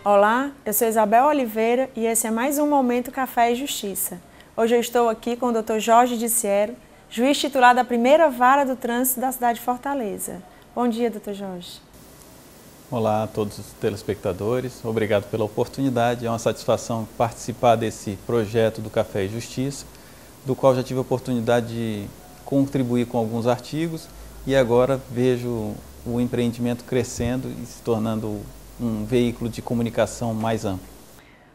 Olá, eu sou Isabel Oliveira e esse é mais um Momento Café e Justiça. Hoje eu estou aqui com o Dr. Jorge Diciero, juiz titular da primeira vara do trânsito da cidade de Fortaleza. Bom dia, Dr. Jorge. Olá a todos os telespectadores, obrigado pela oportunidade. É uma satisfação participar desse projeto do Café e Justiça, do qual já tive a oportunidade de contribuir com alguns artigos e agora vejo o empreendimento crescendo e se tornando um veículo de comunicação mais amplo.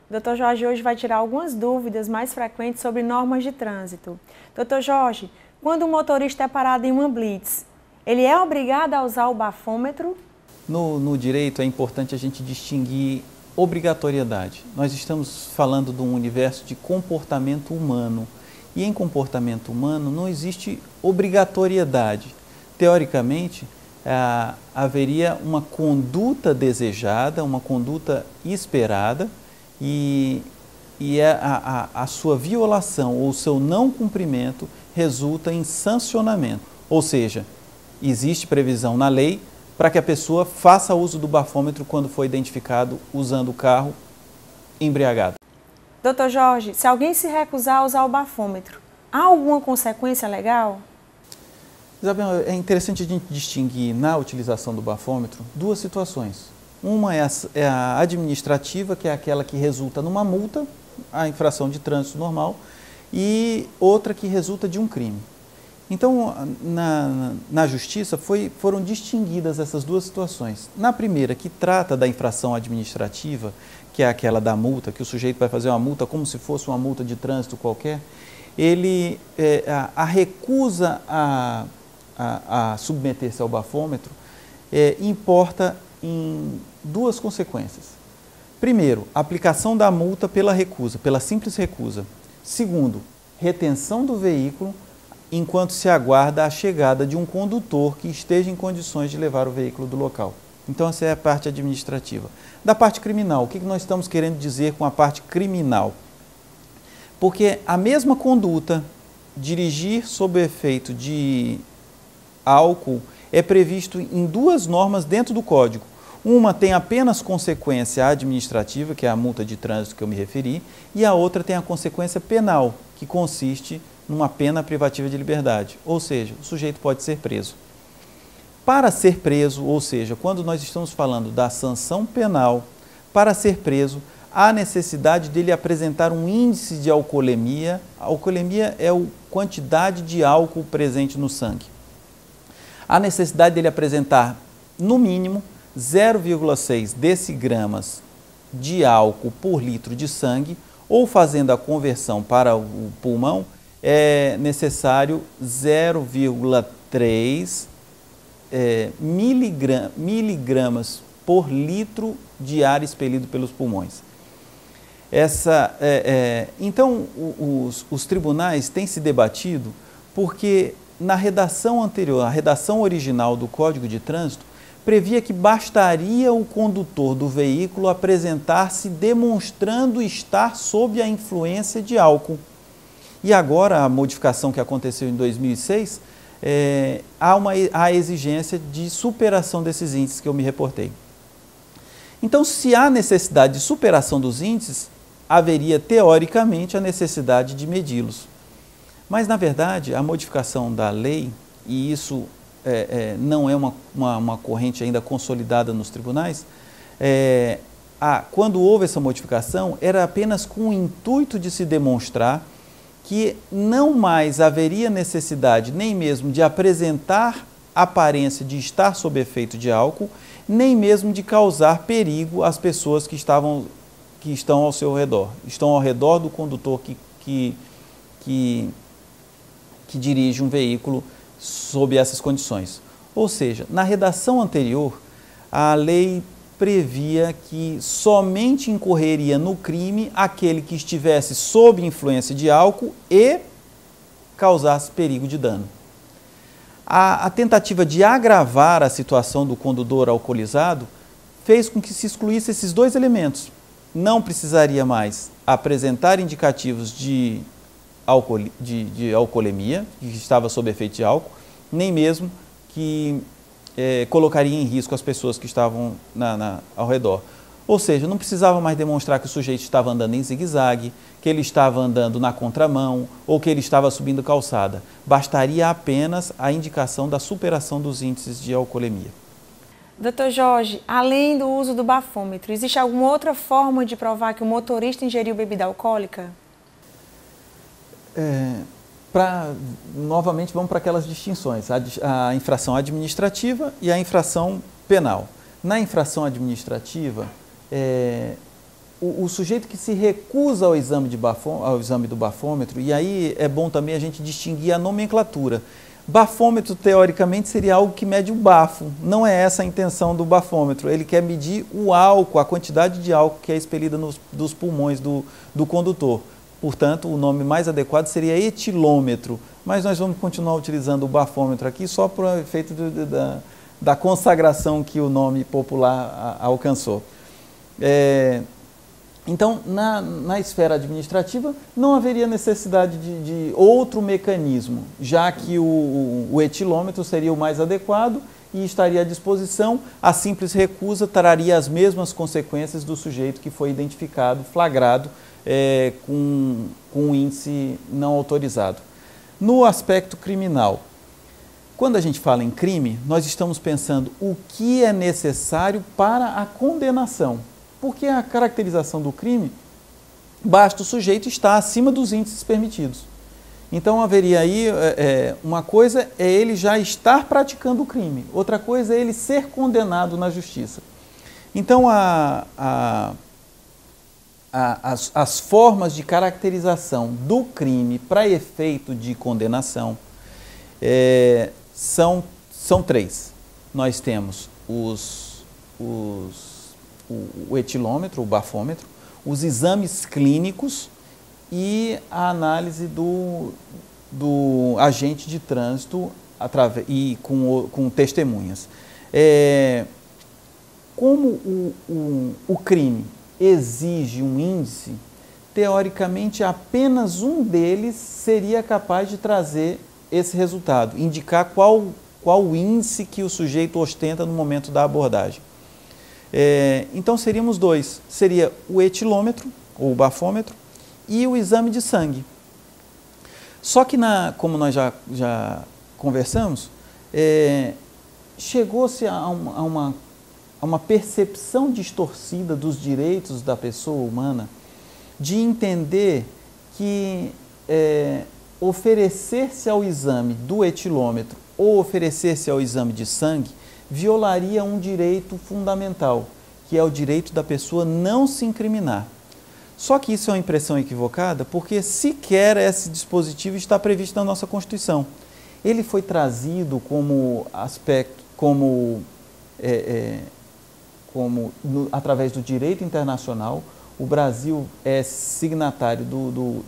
O Dr. Jorge hoje vai tirar algumas dúvidas mais frequentes sobre normas de trânsito. Dr. Jorge, quando o motorista é parado em uma blitz, ele é obrigado a usar o bafômetro? No direito é importante a gente distinguir obrigatoriedade. Nós estamos falando de um universo de comportamento humano e em comportamento humano não existe obrigatoriedade. Teoricamente, haveria uma conduta desejada, uma conduta esperada e a sua violação ou o seu não cumprimento resulta em sancionamento. Ou seja, existe previsão na lei para que a pessoa faça uso do bafômetro quando for identificado usando o carro embriagado. Dr. Jorge, se alguém se recusar a usar o bafômetro, há alguma consequência legal? Isabel, é interessante a gente distinguir na utilização do bafômetro duas situações. Uma é a administrativa, que é aquela que resulta numa multa, a infração de trânsito normal, e outra que resulta de um crime. Então, na justiça foram distinguidas essas duas situações. Na primeira, que trata da infração administrativa, que é aquela da multa, que o sujeito vai fazer uma multa como se fosse uma multa de trânsito qualquer, a recusa a submeter-se ao bafômetro importa em duas consequências. Primeiro, aplicação da multa pela recusa, pela simples recusa. Segundo, retenção do veículo enquanto se aguarda a chegada de um condutor que esteja em condições de levar o veículo do local. Então, essa é a parte administrativa. Da parte criminal, o que nós estamos querendo dizer com a parte criminal? Porque a mesma conduta, dirigir sob efeito de álcool, é previsto em duas normas dentro do Código. Uma tem apenas consequência administrativa, que é a multa de trânsito que eu me referi, e a outra tem a consequência penal, que consiste numa pena privativa de liberdade, ou seja, o sujeito pode ser preso. Para ser preso, ou seja, quando nós estamos falando da sanção penal, para ser preso, há necessidade dele apresentar um índice de alcoolemia. A alcoolemia é a quantidade de álcool presente no sangue. Há necessidade dele apresentar, no mínimo, 0,6 decigramas de álcool por litro de sangue, ou fazendo a conversão para o pulmão, é necessário 0,3 miligramas por litro de ar expelido pelos pulmões. Então, os tribunais têm se debatido porque na redação anterior, a redação original do Código de Trânsito, previa que bastaria o condutor do veículo apresentar-se demonstrando estar sob a influência de álcool. E agora, a modificação que aconteceu em 2006, há a exigência de superação desses índices que eu me reportei. Então, se há necessidade de superação dos índices, haveria, teoricamente, a necessidade de medi-los. Mas, na verdade, a modificação da lei, e isso não é uma corrente ainda consolidada nos tribunais, quando houve essa modificação, era apenas com o intuito de se demonstrar que não mais haveria necessidade nem mesmo de apresentar aparência de estar sob efeito de álcool, nem mesmo de causar perigo às pessoas que estão ao seu redor, estão ao redor do condutor que dirige um veículo sob essas condições. Ou seja, na redação anterior, a lei previa que somente incorreria no crime aquele que estivesse sob influência de álcool e causasse perigo de dano. A tentativa de agravar a situação do condutor alcoolizado fez com que se excluísse esses dois elementos. Não precisaria mais apresentar indicativos de alcoolemia, que estava sob efeito de álcool, nem mesmo que colocaria em risco as pessoas que estavam ao redor. Ou seja, não precisava mais demonstrar que o sujeito estava andando em zigue-zague, que ele estava andando na contramão ou que ele estava subindo calçada. Bastaria apenas a indicação da superação dos índices de alcoolemia. Doutor Jorge, além do uso do bafômetro, existe alguma outra forma de provar que o motorista ingeriu bebida alcoólica? Novamente, vamos para aquelas distinções, a infração administrativa e a infração penal. Na infração administrativa, o sujeito que se recusa ao exame do bafômetro, e aí é bom também a gente distinguir a nomenclatura. Bafômetro, teoricamente, seria algo que mede o bafo, não é essa a intenção do bafômetro, ele quer medir o álcool, a quantidade de álcool que é expelida dos pulmões do condutor. Portanto, o nome mais adequado seria etilômetro, mas nós vamos continuar utilizando o bafômetro aqui só por efeito da consagração que o nome popular alcançou. Então, na esfera administrativa, não haveria necessidade de outro mecanismo, já que o etilômetro seria o mais adequado e estaria à disposição. A simples recusa traria as mesmas consequências do sujeito que foi identificado, flagrado, com um índice não autorizado. No aspecto criminal, quando a gente fala em crime, nós estamos pensando o que é necessário para a condenação. Porque a caracterização do crime, basta o sujeito estar acima dos índices permitidos. Então haveria aí, uma coisa é ele já estar praticando o crime, outra coisa é ele ser condenado na justiça. Então as formas de caracterização do crime para efeito de condenação são três. Nós temos o etilômetro, o bafômetro, os exames clínicos e a análise do agente de trânsito e com testemunhas. Como o crime exige um índice, teoricamente apenas um deles seria capaz de trazer esse resultado, indicar qual o índice que o sujeito ostenta no momento da abordagem. Então seríamos dois, seria o etilômetro, ou o bafômetro, e o exame de sangue. Só que, como nós já conversamos, chegou-se a uma percepção distorcida dos direitos da pessoa humana de entender que oferecer-se ao exame do etilômetro ou oferecer-se ao exame de sangue violaria um direito fundamental, que é o direito da pessoa não se incriminar. Só que isso é uma impressão equivocada, porque sequer esse dispositivo está previsto na nossa Constituição. Ele foi trazido como aspecto, através do direito internacional. O Brasil é signatário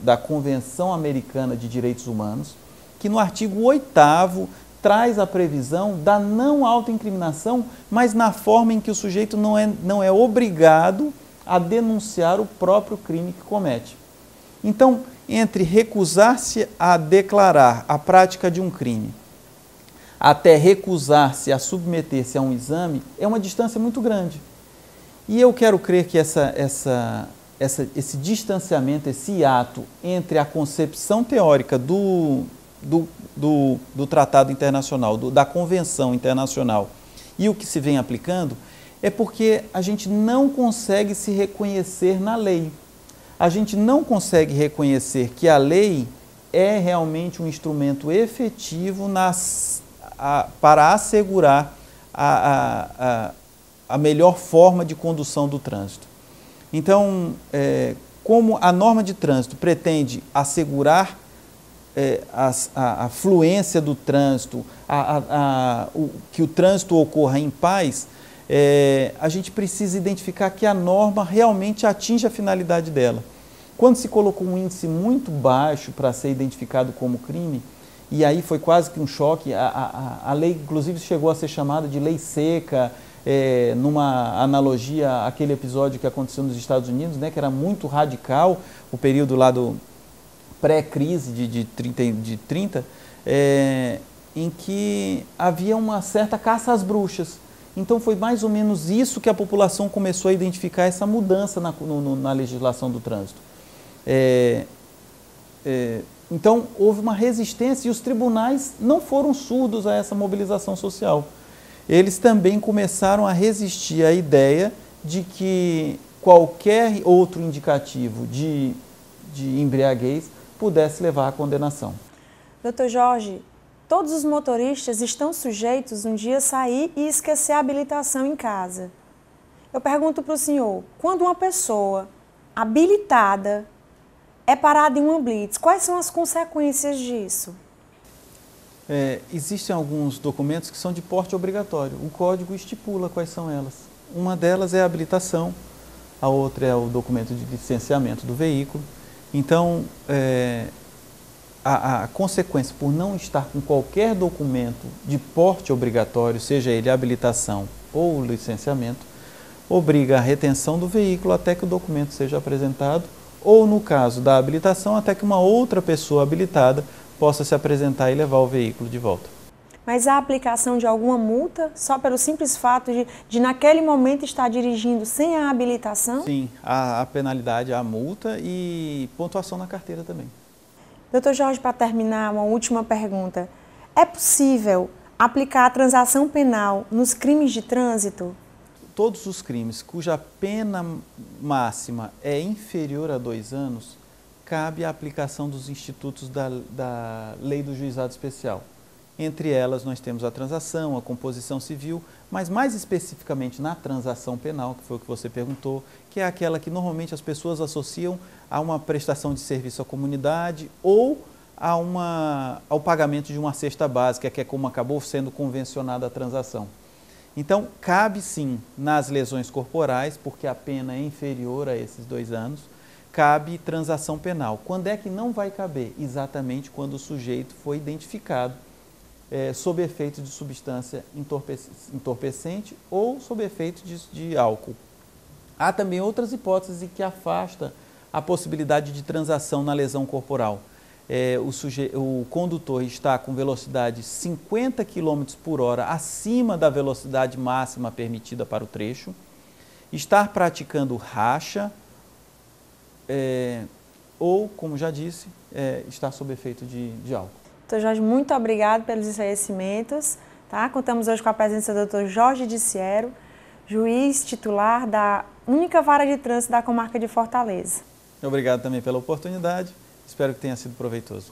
da Convenção Americana de Direitos Humanos, que no artigo 8º traz a previsão da não autoincriminação, mas na forma em que o sujeito não é obrigado a denunciar o próprio crime que comete. Então, entre recusar-se a declarar a prática de um crime até recusar-se a submeter-se a um exame, é uma distância muito grande. E eu quero crer que esse distanciamento, esse hiato entre a concepção teórica do Tratado Internacional, da Convenção Internacional e o que se vem aplicando, é porque a gente não consegue se reconhecer na lei. A gente não consegue reconhecer que a lei é realmente um instrumento efetivo para assegurar a melhor forma de condução do trânsito. Então, como a norma de trânsito pretende assegurar a fluência do trânsito, que o trânsito ocorra em paz, a gente precisa identificar que a norma realmente atinge a finalidade dela. Quando se colocou um índice muito baixo para ser identificado como crime, e aí foi quase que um choque, a lei inclusive chegou a ser chamada de lei seca, numa analogia àquele episódio que aconteceu nos Estados Unidos, né, que era muito radical, o período lá do pré-crise de 30, em que havia uma certa caça às bruxas. Então foi mais ou menos isso que a população começou a identificar, essa mudança na legislação do trânsito. Então houve uma resistência e os tribunais não foram surdos a essa mobilização social. Eles também começaram a resistir à ideia de que qualquer outro indicativo de embriaguez pudesse levar à condenação. Doutor Jorge, todos os motoristas estão sujeitos um dia a sair e esquecer a habilitação em casa. Eu pergunto para o senhor, quando uma pessoa habilitada é parada em uma blitz, quais são as consequências disso? Existem alguns documentos que são de porte obrigatório. O código estipula quais são elas. Uma delas é a habilitação, a outra é o documento de licenciamento do veículo. Então, a consequência por não estar com qualquer documento de porte obrigatório, seja ele habilitação ou licenciamento, obriga a retenção do veículo até que o documento seja apresentado, ou no caso da habilitação, até que uma outra pessoa habilitada possa se apresentar e levar o veículo de volta. Mas a aplicação de alguma multa só pelo simples fato de naquele momento estar dirigindo sem a habilitação? Sim, a penalidade, a multa e pontuação na carteira também. Doutor Jorge, para terminar, uma última pergunta. É possível aplicar a transação penal nos crimes de trânsito? Todos os crimes cuja pena máxima é inferior a 2 anos, cabe a aplicação dos institutos da Lei do Juizado Especial. Entre elas, nós temos a transação, a composição civil, mas mais especificamente na transação penal, que foi o que você perguntou, que é aquela que normalmente as pessoas associam a uma prestação de serviço à comunidade ou ao pagamento de uma cesta básica, que é como acabou sendo convencionada a transação. Então, cabe sim nas lesões corporais, porque a pena é inferior a esses 2 anos, cabe transação penal. Quando é que não vai caber? Exatamente quando o sujeito foi identificado sob efeito de substância entorpecente ou sob efeito de álcool. Há também outras hipóteses que afastam a possibilidade de transação na lesão corporal. O condutor está com velocidade 50 km por hora acima da velocidade máxima permitida para o trecho, estar praticando racha ou, como já disse, estar sob efeito de álcool. Doutor Jorge, muito obrigado pelos esclarecimentos. Tá? Contamos hoje com a presença do doutor Jorge de Siero, juiz titular da única vara de trânsito da comarca de Fortaleza. Obrigado também pela oportunidade. Espero que tenha sido proveitoso.